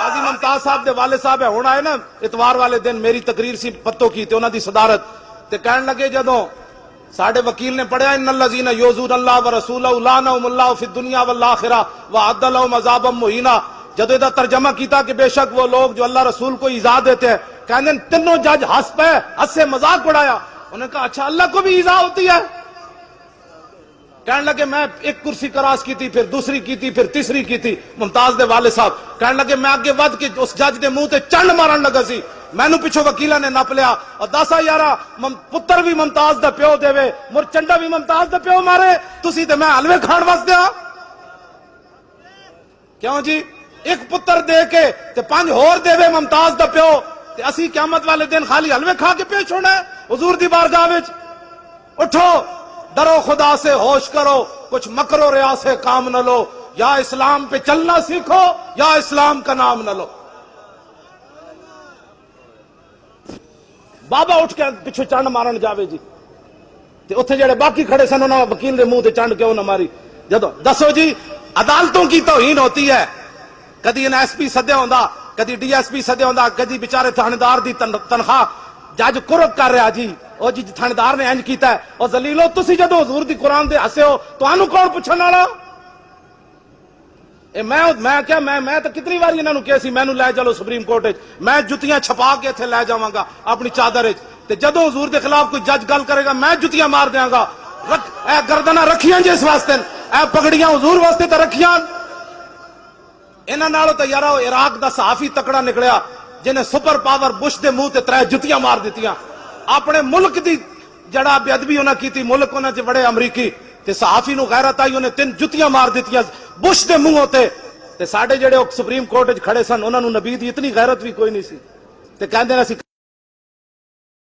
قاضی ممتاز صاحب دے والد صاحب ہے ہونا ہے نا اتوار والے دن میری تقریر سی پتوں کی تے انہاں دی صدارت تے کہن لگے جدوں ساڈے وکیل نے پڑھیا ان الذین یؤذون اللہ ورسولہ لعنہم اللہ فی الدنیا والآخرہ وأعد لهم عذابا مہینا، جدوں دا ترجمہ کیتا کہ بے شک وہ لوگ جو اللہ رسول کو ایذا دیتے ہیں، کہنے تینوں جج ہنس پے، ہنسے مذاق اڑایا، انہوں نے کہا اچھا اللہ کو بھی ایذا ہوتی ہے؟ کہنے لگے میں ایک کرسی کراس کی تھی، پھر دوسری کی تھی، پھر تیسری کی تھی۔ ممتاز دے والد صاحب کہنے لگے میں آگے ود کے اس جج دے منہ تے چنڈ مارن لگا سی، مینوں پیچھو وکیلاں نے نپ لیا اور دسا یارا پتر بھی ممتاز دا پیو دے مر چنڈا بھی ممتاز دا پیو مارے، تسی تے میں حلوے کھان وس دیا کیوں جی؟ ایک پتر دے کے تے 5 ہور دے ممتاز دا پیو تے اسی قیامت والے دن خالی حلوے کھا کے پیش ہونا ہے حضور دی بارگاہ وچ؟ اٹھو، ڈرو خدا سے، ہوش کرو، کچھ مکر و ریا سے کام نہ لو، یا اسلام پہ چلنا سیکھو یا اسلام کا نام نہ لو۔ بابا اٹھ کے پچھو چنڈ مارن جاوے جی تے اتھے جڑے باقی کھڑے سن انہاں وکیل دے منہ تے چنڈ کیوں نہ ماری؟ جدو دسو جی عدالتوں کی توہین ہوتی ہے، کدی این ایس پی سدیا ہوندا، کدی ڈی ایس پی سدیا ہوندا، کدی بیچارے تھاندار دی تنخواہ جج کرک کر رہا جی او جی تھاندار نے انج کیتا ہے، او ذلیلو تسی جدو حضور دی قرآن دے ہسے ہو تانوں کون پوچھن والا؟ میں تو کتنی بار انہوں نے کہا سی مینوں لے چلو سپریم کورٹ وچ، میں جتیاں چھپا کے اتنے لے جاواں گا اپنی چادر وچ، تے جدوں حضور دے خلاف کوئی جج گل کرے گا میں جتیاں مار دیاں گا۔ اے گردناں رکھیاں جی اس واسطے، اے پگڑیاں حضور واسطے تے رکھیاں۔ انہاں نالوں تے یارا عراق دا صحافی تکڑا نکلیا جنہیں سپر پاور بش دے منہ تے 3 جتیاں مار دتیاں۔ اپنے ملک دی جڑا بے ادبی انہاں کیتی، ملک انہاں چ بڑے امریکی تے صحافی نو غیرت آئی، انہیں 3 جتیاں مار دتیاں بش دے منہ تے ساڈے جڑے سپریم کورٹ وچ کھڑے سن انہاں نو نبی دی اتنی غیرت بھی کوئی نہیں سی تے کہندے نے